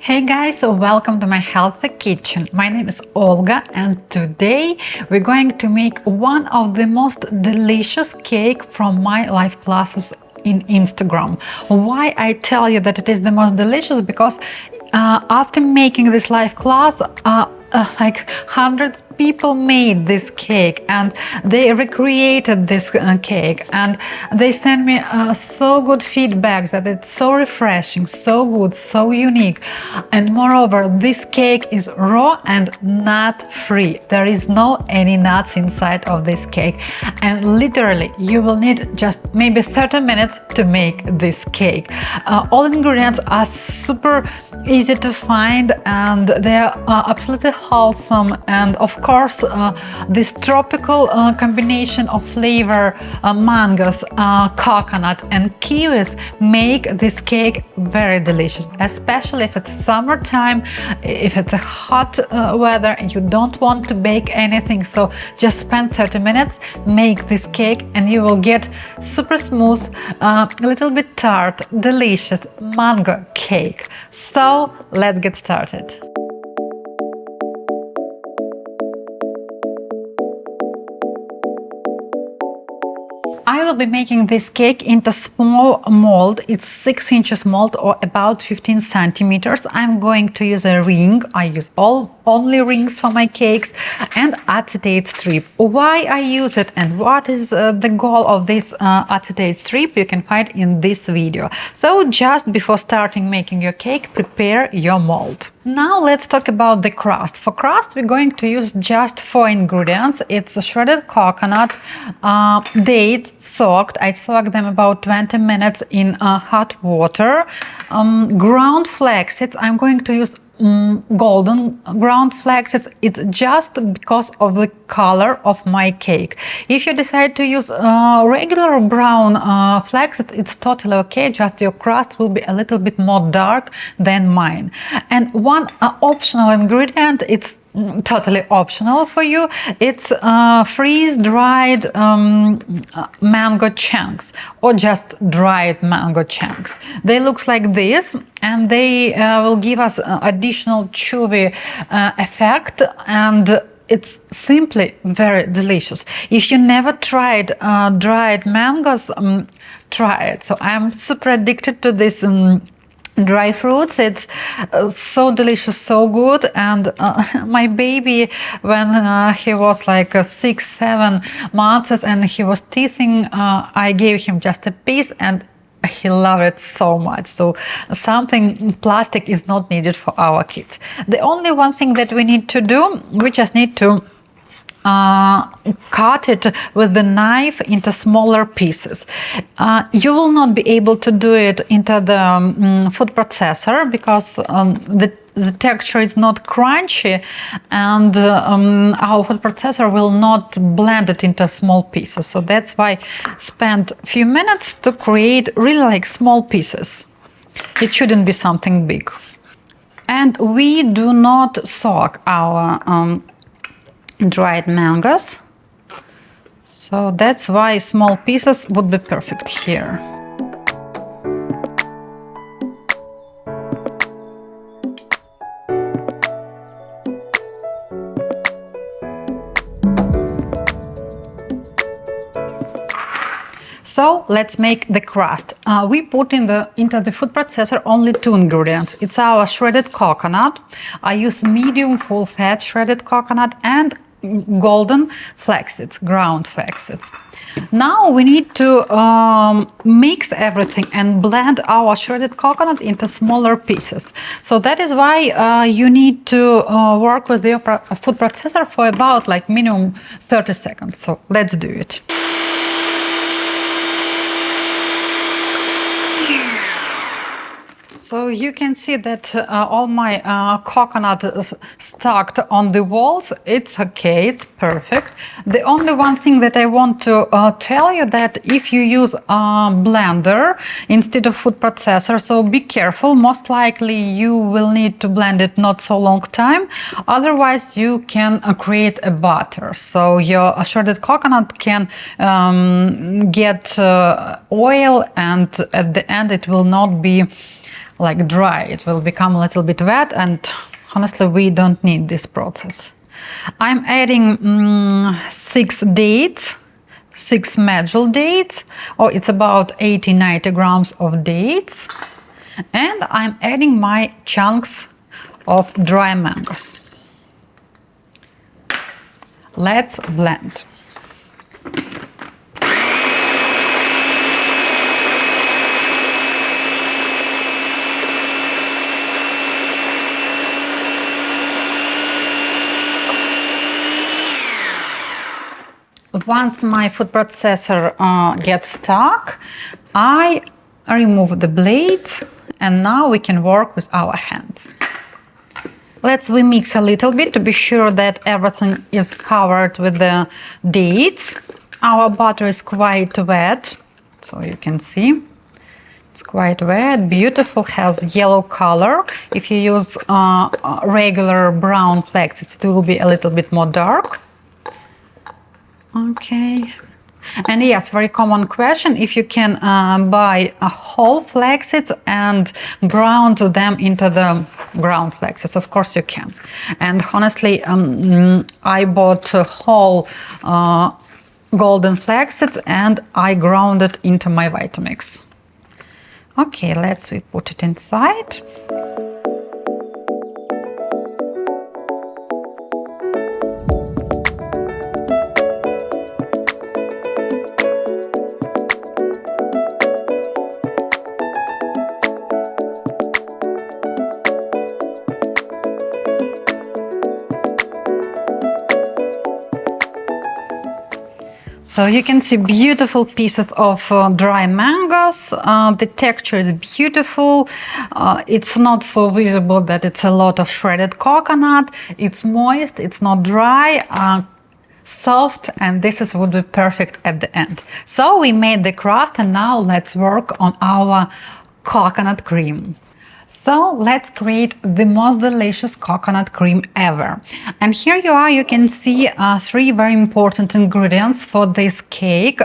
Hey guys, so welcome to my healthy kitchen. My name is Olga and today we're going to make one of the most delicious cake from my live classes in Instagram. Why I tell you that it is the most delicious? Because after making this live class, like hundreds of people made this cake and they recreated this cake and they sent me so good feedbacks that it's so refreshing, so good, so unique. And moreover, this cake is raw and nut-free. There is no any nuts inside of this cake, and literally you will need just maybe 30 minutes to make this cake. All ingredients are super easy to find and they are absolutely wholesome, and of course this tropical combination of flavor, mangoes, coconut and kiwis make this cake very delicious, especially if it's summertime, if it's a hot weather and you don't want to bake anything. So just spend 30 minutes, make this cake and you will get super smooth, a little bit tart, delicious mango cake. So let's get started. I will be making this cake into small mold. It's 6 inches mold or about 15 centimeters. I'm going to use a ring. I use only rings for my cakes, and acetate strip. Why I use it and what is the goal of this acetate strip you can find in this video. So just before starting making your cake, prepare your mold. Now let's talk about the crust. For crust we're going to use just 4 ingredients. It's a shredded coconut, dates soaked. I soaked them about 20 minutes in hot water. Ground flax seeds. I'm going to use golden ground flax. It's just because of the color of my cake. If you decide to use regular brown flax, it's totally okay. Just your crust will be a little bit more dark than mine. And one optional ingredient, it's totally optional for you, it's freeze-dried mango chunks or just dried mango chunks. They look like this and they will give us additional chewy effect, and it's simply very delicious. If you never tried dried mangoes, try it. So I'm super addicted to this dry fruits. It's so delicious, so good. And my baby, when he was like 6-7 months and he was teething, I gave him just a piece and he loved it so much. So something plastic is not needed for our kids. The only one thing that we need to do, we just need to cut it with the knife into smaller pieces. You will not be able to do it into the food processor because the texture is not crunchy, and our food processor will not blend it into small pieces. So that's why spend a few minutes to create really like small pieces. It shouldn't be something big. And we do not soak our dried mangoes, so that's why small pieces would be perfect here. So let's make the crust. We put into the food processor only 2 ingredients. It's our shredded coconut. I use medium full fat shredded coconut and golden flax seeds, ground flax seeds. Now we need to mix everything and blend our shredded coconut into smaller pieces. So that is why you need to work with your food processor for about like minimum 30 seconds. So let's do it. So you can see that all my coconut is stuck on the walls. It's okay, it's perfect. The only one thing that I want to tell you that if you use a blender instead of food processor, so be careful. Most likely you will need to blend it not so long time. Otherwise you can create a butter. So your shredded coconut can get oil, and at the end it will not be like dry. It will become a little bit wet, and honestly, we don't need this process. I'm adding 6 dates, 6 medjool dates, or it's about 80-90 grams of dates. And I'm adding my chunks of dry mangoes. Let's blend. Once my food processor gets stuck, I remove the blades, and now we can work with our hands. Let's mix a little bit to be sure that everything is covered with the dates. Our butter is quite wet, so you can see. It's quite wet, beautiful, has yellow color. If you use regular brown flax, it will be a little bit more dark. Okay. And yes, very common question, if you can buy a whole flaxseeds and ground them into the ground flaxseeds. Of course you can. And honestly, I bought a whole golden flaxseeds and I ground it into my Vitamix. Okay, let's put it inside. So you can see beautiful pieces of dry mangoes. The texture is beautiful. It's not so visible that it's a lot of shredded coconut. It's moist, it's not dry, soft, and this would be perfect at the end. So we made the crust, and now let's work on our coconut cream. So let's create the most delicious coconut cream ever. And here you are, you can see 3 very important ingredients for this cake.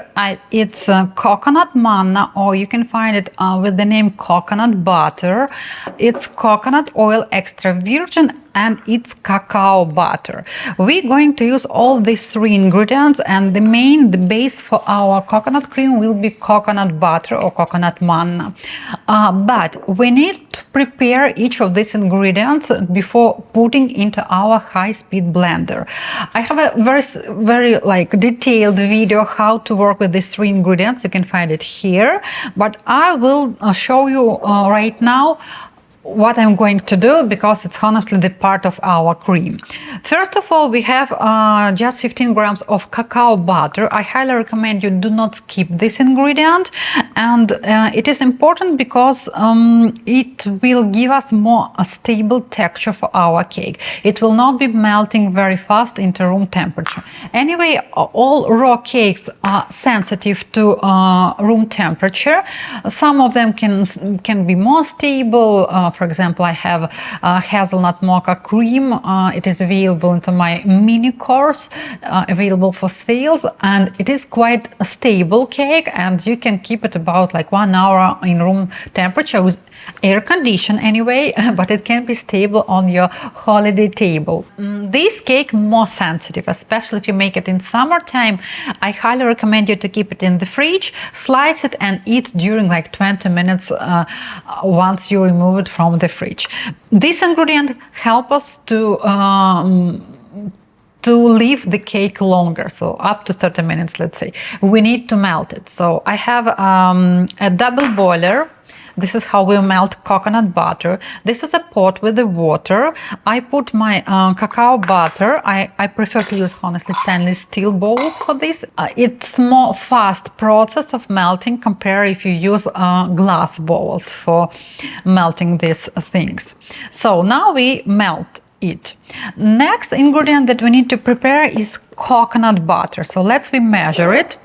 It's coconut manna, or you can find it with the name coconut butter. It's coconut oil extra virgin, and it's cacao butter. We're going to use all these 3 ingredients, and the base for our coconut cream will be coconut butter or coconut manna. But we need to prepare each of these ingredients before putting into our high-speed blender. I have a very detailed video how to work with these 3 ingredients. You can find it here, but I will show you right now what I'm going to do, because it's honestly the part of our cream. First of all, we have just 15 grams of cacao butter. I highly recommend you do not skip this ingredient, and it is important because it will give us more stable texture for our cake. It will not be melting very fast into room temperature. Anyway, all raw cakes are sensitive to room temperature. Some of them can be more stable. For example, I have hazelnut mocha cream. It is available into my mini course, available for sales, and it is quite a stable cake, and you can keep it about 1 hour in room temperature with air condition anyway, but it can be stable on your holiday table. This cake more sensitive, especially if you make it in summertime. I highly recommend you to keep it in the fridge, slice it and eat during 20 minutes once you remove it from the fridge. This ingredient helps us to leave the cake longer, so up to 30 minutes, let's say. We need to melt it. So I have a double boiler. This is how we melt coconut butter. This is a pot with the water. I put my cacao butter. I prefer to use, honestly, stainless steel bowls for this. It's more fast process of melting compared if you use glass bowls for melting these things. So now we melt it. Next ingredient that we need to prepare is coconut butter. So let's measure it.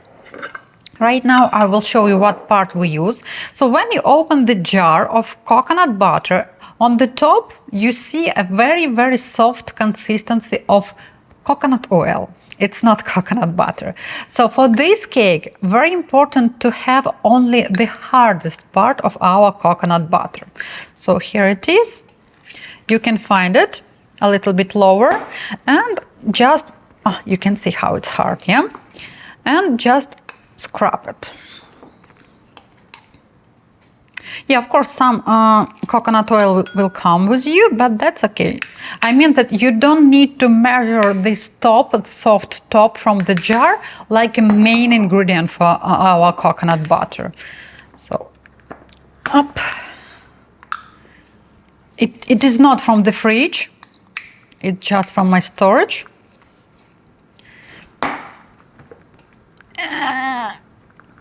Right now I will show you what part we use. So when you open the jar of coconut butter, on the top you see a very soft consistency of coconut oil. It's not coconut butter. So for this cake, very important to have only the hardest part of our coconut butter. So here it is. You can find it a little bit lower and just, you can see how it's hard, yeah? And just scrub it. Yeah, of course, some coconut oil will come with you, but that's okay. I mean that you don't need to measure this top, the soft top from the jar, like a main ingredient for our coconut butter. So, up. It is not from the fridge. It's just from my storage.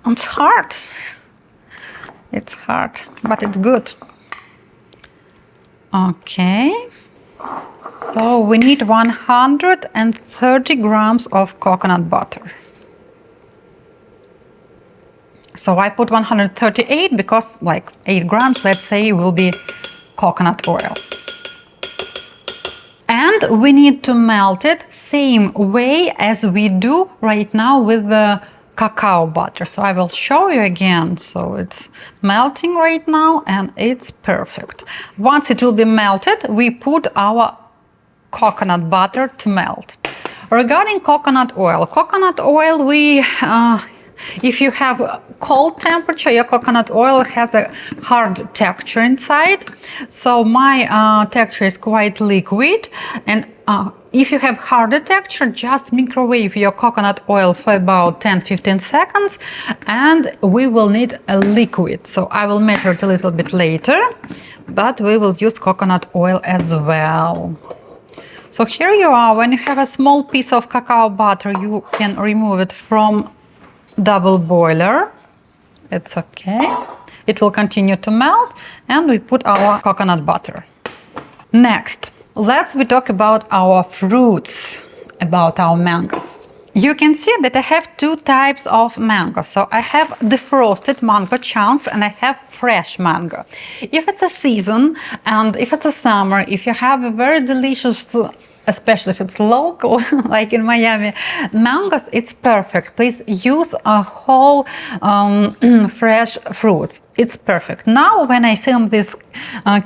It's hard. It's hard, but it's good. Okay. So we need 130 grams of coconut butter. So I put 138 because like 8 grams, let's say, will be coconut oil. And we need to melt it same way as we do right now with the cacao butter. So I will show you again. So it's melting right now and it's perfect. Once it will be melted, we put our coconut butter to melt. Regarding coconut oil we if you have cold temperature, your coconut oil has a hard texture inside. So my texture is quite liquid, and if you have harder texture, just microwave your coconut oil for about 10-15 seconds and we will need a liquid. So I will measure it a little bit later, but we will use coconut oil as well. So here you are. When you have a small piece of cacao butter, you can remove it from double boiler. It's okay. It will continue to melt and we put our coconut butter. Next, let's talk about our fruits, about our mangoes. You can see that I have two types of mango. So I have defrosted mango chunks and I have fresh mango. If it's a season and if it's a summer, if you have a very delicious, especially if it's local, like in Miami, mangoes, it's perfect. Please use a whole fresh fruits. It's perfect. Now, when I film this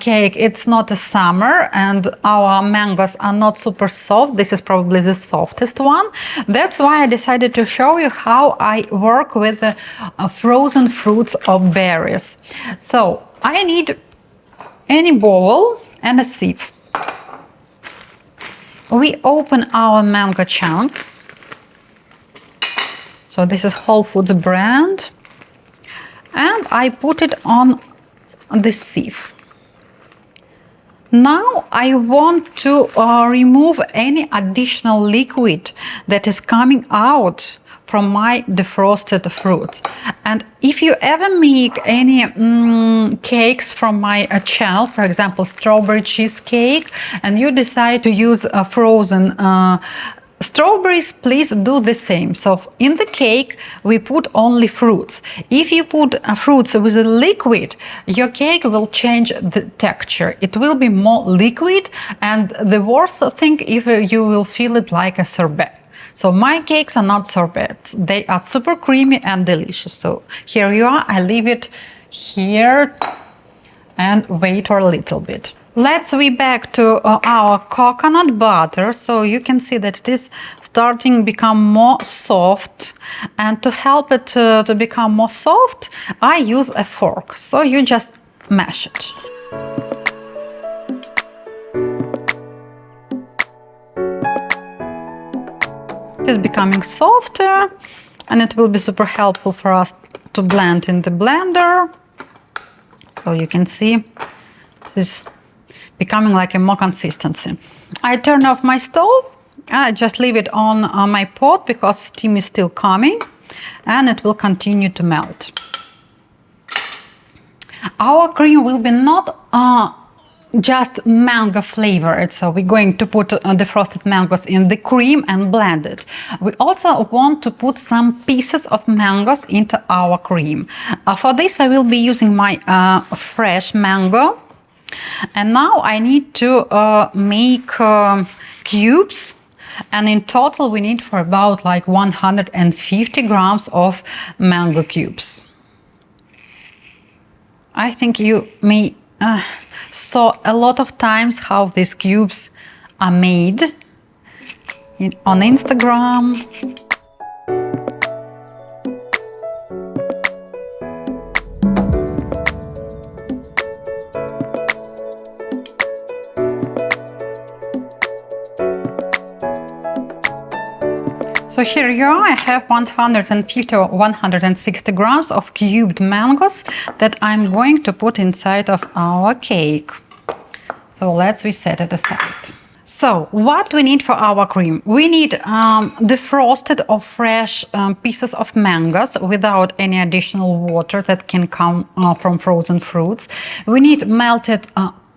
cake, it's not a summer and our mangoes are not super soft. This is probably the softest one. That's why I decided to show you how I work with the frozen fruits of berries. So I need any bowl and a sieve. We open our mango chunks. So this is Whole Foods brand. And I put it on the sieve. Now I want to remove any additional liquid that is coming out from my defrosted fruits. And if you ever make any cakes from my channel, for example, strawberry cheesecake, and you decide to use frozen strawberries, please do the same. So in the cake, we put only fruits. If you put fruits with a liquid, your cake will change the texture. It will be more liquid, and the worst thing, if you will feel it like a sorbet. So my cakes are not sorbets. They are super creamy and delicious. So here you are. I leave it here and wait for a little bit. Let's back to our coconut butter. So you can see that it is starting to become more soft. And to help it to become more soft, I use a fork. So you just mash it. It is becoming softer and it will be super helpful for us to blend in the blender. So you can see this becoming like a more consistency. I turn off my stove. I just leave it on my pot because steam is still coming and it will continue to melt. Our cream will be not just mango flavored, so we're going to put the frosted mangoes in the cream and blend it. We also want to put some pieces of mangoes into our cream. For this I will be using my fresh mango. And now I need to make cubes and in total we need for about like 150 grams of mango cubes. I think you may saw a lot of times how these cubes are made on Instagram. So here you are, I have 150 or 160 grams of cubed mangoes that I'm going to put inside of our cake. So let's reset it aside. So what we need for our cream? We need defrosted or fresh pieces of mangoes without any additional water that can come from frozen fruits. We need melted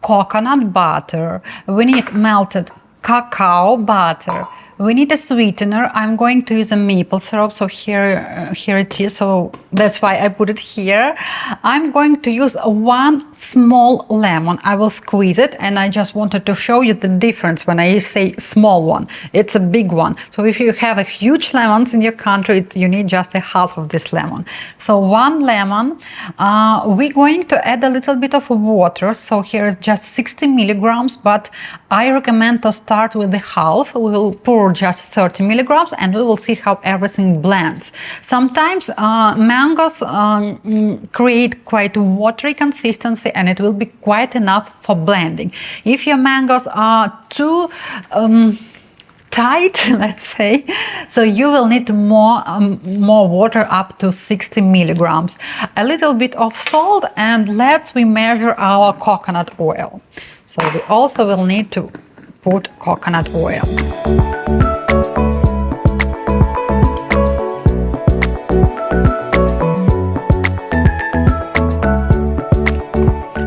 coconut butter. We need melted cacao butter. We need a sweetener. I'm going to use a maple syrup, so here it is, so that's why I put it here. I'm going to use one small lemon. I will squeeze it, and I just wanted to show you the difference when I say small one. It's a big one. So if you have a huge lemons in your country, you need just a half of this lemon. So one lemon. We're going to add a little bit of water. So here is just 60 milligrams, but I recommend to start with the half. We will pour just 30 milligrams and we will see how everything blends. Sometimes mangoes create quite watery consistency and it will be quite enough for blending. If your mangoes are too tight, let's say, so you will need more water, up to 60 milligrams. A little bit of salt, and we measure our coconut oil. So we also will need to put coconut oil.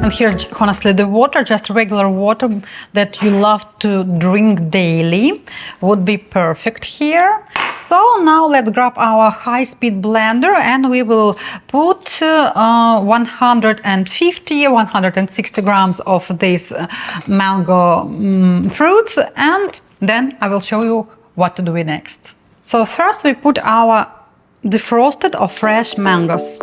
And here, honestly, the water, just regular water that you love to drink daily, would be perfect here. So now let's grab our high-speed blender and we will put 150, 160 grams of these mango fruits, and then I will show you what to do with next. So first we put our defrosted or fresh mangoes.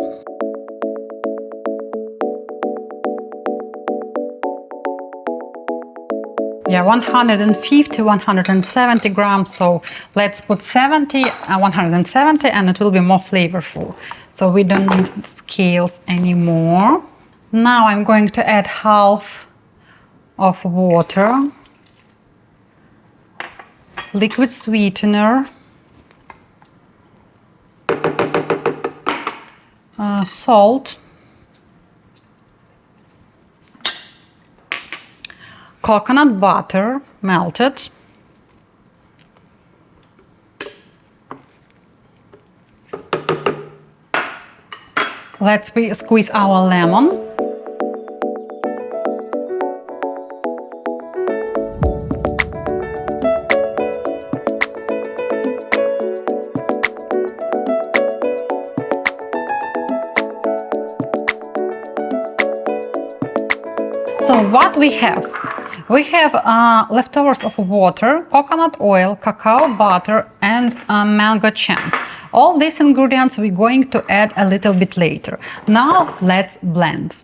Yeah, 150, 170 grams, so let's put 170, and it will be more flavorful. So we don't need scales anymore. Now I'm going to add half of water, liquid sweetener, salt, coconut butter melted, let's squeeze our lemon, so what we have? We have leftovers of water, coconut oil, cacao butter, and mango chunks. All these ingredients we're going to add a little bit later. Now let's blend.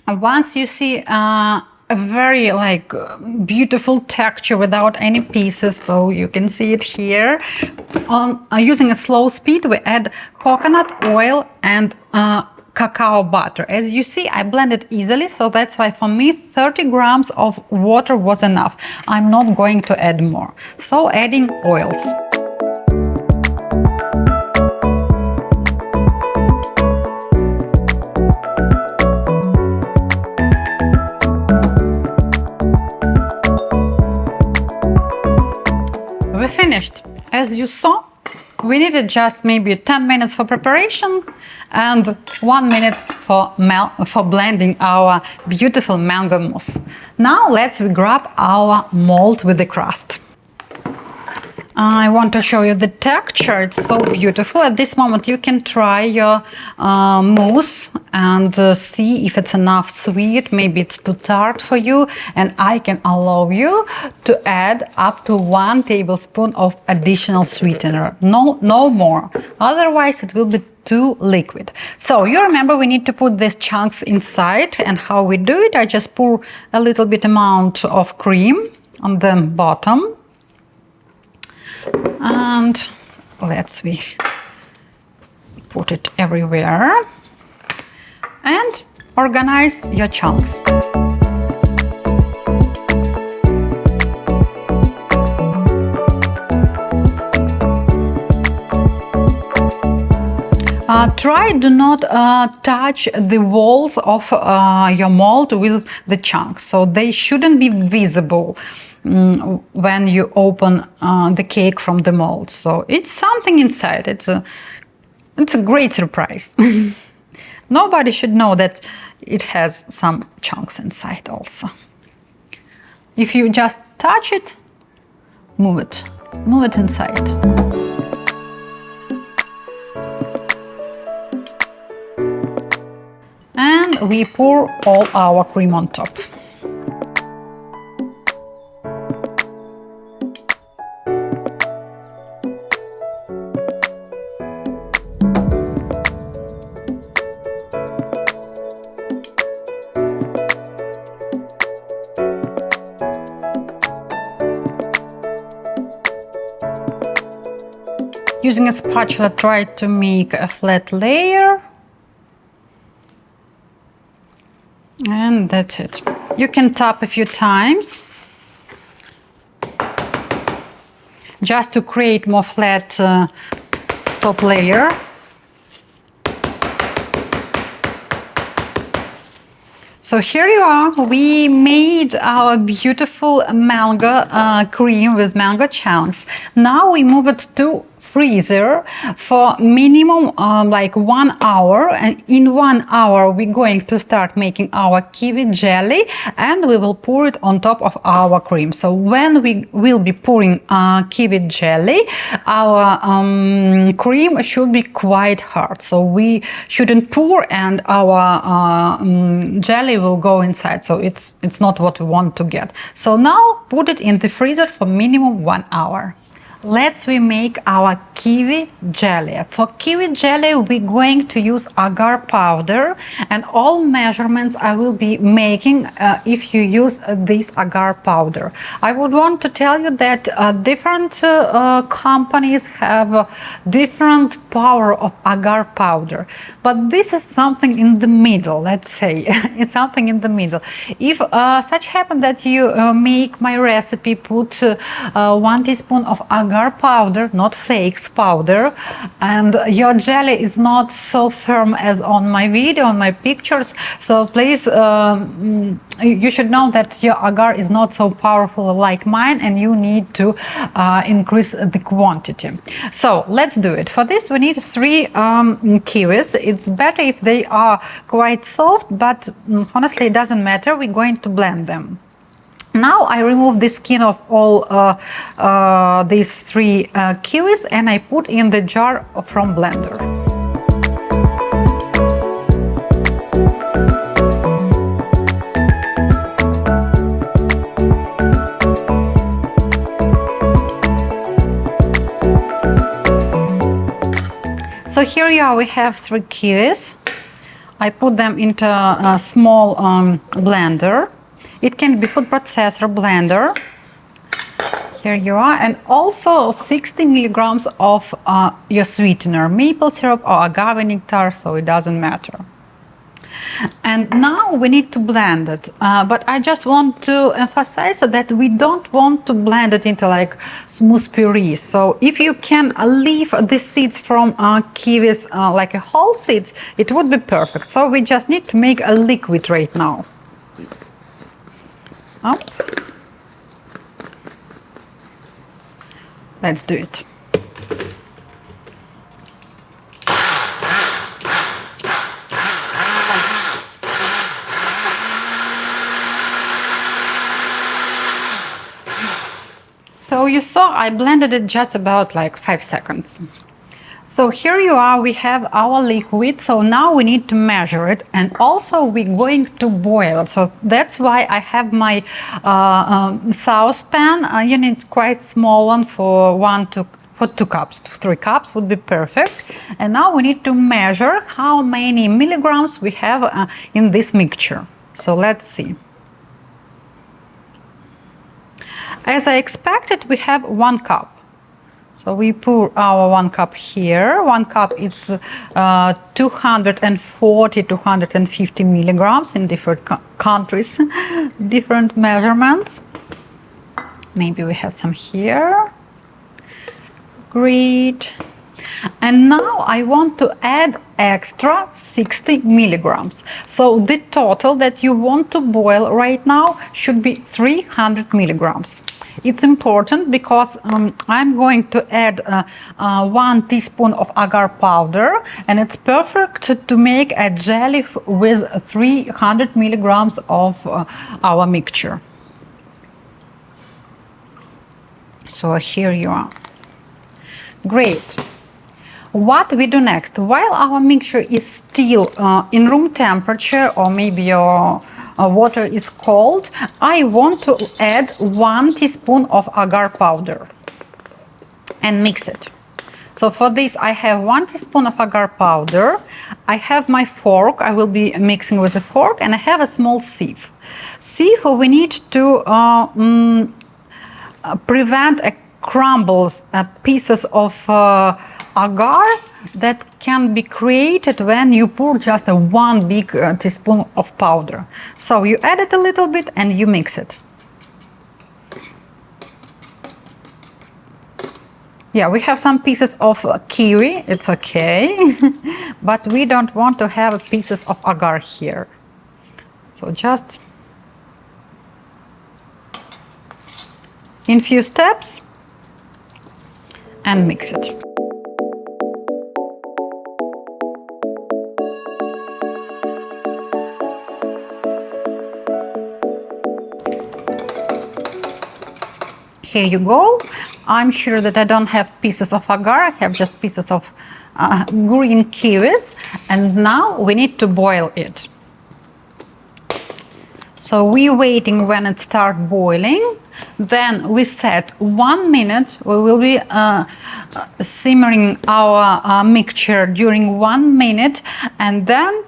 Once you see a very beautiful texture without any pieces, so you can see it here. Using a slow speed, we add coconut oil and cacao butter. As you see, I blended easily, so that's why for me 30 grams of water was enough. I'm not going to add more. So adding oils. Finished. As you saw, we needed just maybe 10 minutes for preparation and 1 minute for blending our beautiful mango mousse. Now let's grab our mold with the crust. I want to show you the texture. It's so beautiful. At this moment, you can try your mousse and see if it's enough sweet. Maybe it's too tart for you. And I can allow you to add up to 1 tablespoon of additional sweetener. No more. Otherwise, it will be too liquid. So you remember we need to put these chunks inside. And how we do it, I just pour a little bit amount of cream on the bottom. And let's put it everywhere and organize your chunks. Do not touch the walls of your mold with the chunks, so they shouldn't be visible when you open the cake from the mold. So it's something inside. It's a great surprise. Nobody should know that it has some chunks inside also. If you just touch it, move it inside. And we pour all our cream on top. Using a spatula, try to make a flat layer. And that's it. You can tap a few times just to create more flat top layer. So here you are. We made our beautiful mango cream with mango chunks. Now we move it to freezer for minimum like 1 hour, and in 1 hour we're going to start making our kiwi jelly and we will pour it on top of our cream. So when we will be pouring kiwi jelly, our cream should be quite hard, so we shouldn't pour and our jelly will go inside, so it's not what we want to get. So now put it in the freezer for minimum 1 hour. Let's make our kiwi jelly. For kiwi jelly, we're going to use agar powder, and all measurements I will be making if you use this agar powder. I would want to tell you that different companies have different power of agar powder, but this is something in the middle, let's say. It's something in the middle. If such happen that you make my recipe, put 1 teaspoon of agar powder, not flakes, powder, and your jelly is not so firm as on my video, on my pictures, so please you should know that your agar is not so powerful like mine and you need to increase the quantity. So let's do it. For this we need 3 kiwis. It's better if they are quite soft, but honestly it doesn't matter. We're going to blend them. Now I remove the skin of all these 3 kiwis and I put in the jar from blender. So here you are, we have 3 kiwis. I put them into a small blender. It can be food processor blender. Here you are, and also 60 milligrams of your sweetener, maple syrup or agave nectar, so it doesn't matter. And now we need to blend it, but I just want to emphasize that we don't want to blend it into like smooth puree. So if you can leave the seeds from kiwis like a whole seeds, it would be perfect. So we just need to make a liquid right now. Oh. Let's do it. So you saw I blended it just about like 5 seconds. So here you are, we have our liquid, so now we need to measure it, and also we're going to boil. So that's why I have my saucepan. You need quite small one for 2 cups, 3 cups would be perfect. And now we need to measure how many milligrams we have in this mixture. So let's see. As I expected, we have 1 cup. So we pour our 1 cup here. 1 cup is 240, 250 milligrams in different countries, different measurements. Maybe we have some here. Great. And now I want to add extra 60 milligrams. So the total that you want to boil right now should be 300 milligrams. It's important because I'm going to add 1 teaspoon of agar powder, and it's perfect to make a jelly with 300 milligrams of our mixture. So here you are. Great. What we do next? While our mixture is still in room temperature, or maybe your water is cold, I want to add 1 teaspoon of agar powder and mix it. So for this I have 1 teaspoon of agar powder. I have my fork. I will be mixing with a fork, and I have a small sieve. Sieve, we need to prevent crumbles, pieces of agar that can be created when you pour just 1 big teaspoon of powder. So you add it a little bit and you mix it. Yeah, we have some pieces of kiwi, it's okay, but we don't want to have pieces of agar here. So just in few steps and mix it. Here you go. I'm sure that I don't have pieces of agar, I have just pieces of green kiwis, and now we need to boil it. So we're waiting when it starts boiling. Then we set 1 minute. We will be simmering our mixture during 1 minute, and then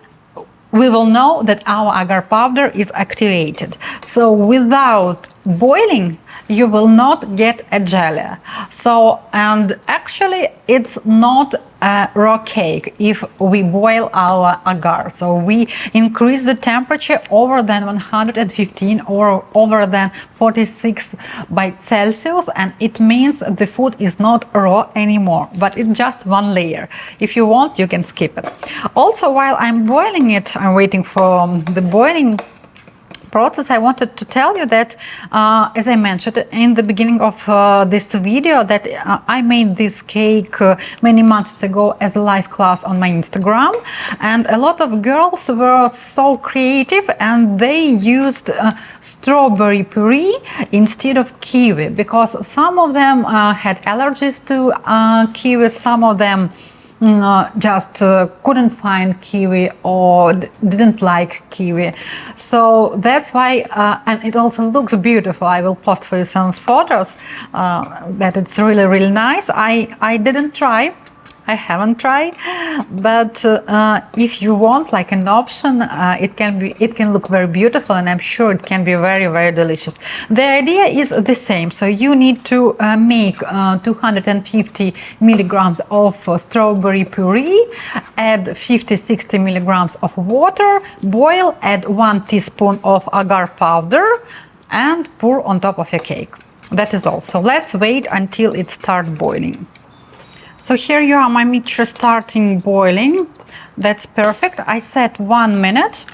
we will know that our agar powder is activated. So without boiling, you will not get a jelly. So, and actually it's not a raw cake if we boil our agar. So we increase the temperature over than 115 or over than 46 by Celsius, and it means the food is not raw anymore, but it's just 1 layer. If you want, you can skip it. Also, while I'm boiling it, I'm waiting for the boiling process, I wanted to tell you that, as I mentioned in the beginning of this video, that I made this cake many months ago as a live class on my Instagram, and a lot of girls were so creative and they used strawberry puree instead of kiwi, because some of them had allergies to kiwi, some of them just couldn't find kiwi or didn't like kiwi. So that's why, and it also looks beautiful. I will post for you some photos that it's really, really nice. I didn't try. I haven't tried, but if you want like an option, it can look very beautiful, and I'm sure it can be very, very delicious. The idea is the same. So you need to make 250 milligrams of strawberry puree, add 50-60 milligrams of water, boil, add 1 teaspoon of agar powder, and pour on top of your cake. That is all. So let's wait until it starts boiling. So here you are, my mixture starting boiling. That's perfect. I set 1 minute,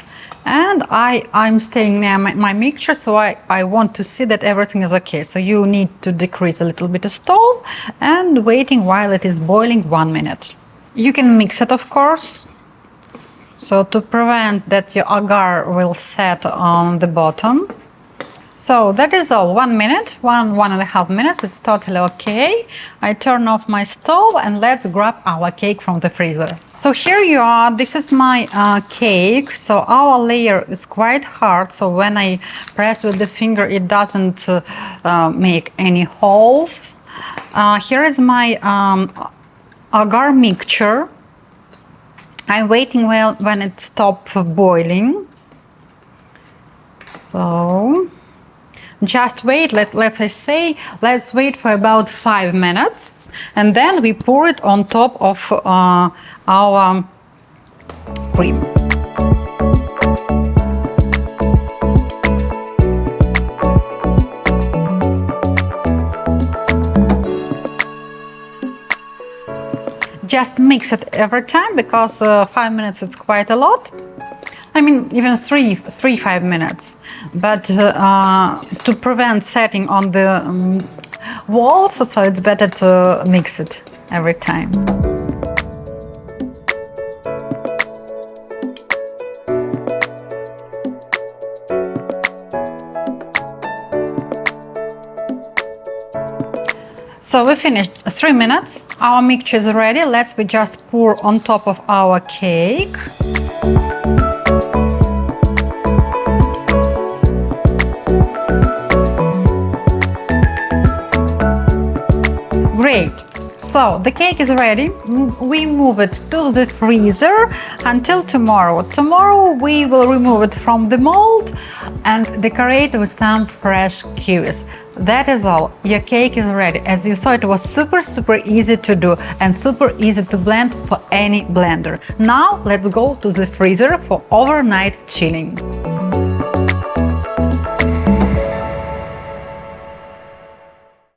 and I'm staying near my mixture, so I want to see that everything is okay. So you need to decrease a little bit the stove and waiting while it is boiling 1 minute. You can mix it, of course. So to prevent that your agar will set on the bottom, So that is all. 1 minute, 1.5 minutes. It's totally okay. I turn off my stove and let's grab our cake from the freezer. So here you are. This is my cake. So our layer is quite hard. So when I press with the finger, it doesn't make any holes. Here is my agar mixture. I'm waiting when it stops boiling. So just wait, let's wait for about 5 minutes, and then we pour it on top of our cream. Just mix it every time, because 5 minutes it's quite a lot. I mean, even 5 minutes. But to prevent setting on the walls, so it's better to mix it every time. So we finished 3 minutes. Our mixture is ready. We just pour on top of our cake. Great. So the cake is ready. We move it to the freezer until tomorrow. Tomorrow we will remove it from the mold and decorate with some fresh kiwis. That is all. Your cake is ready. As you saw, it was super easy to do and super easy to blend for any blender. Now let's go to the freezer for overnight chilling.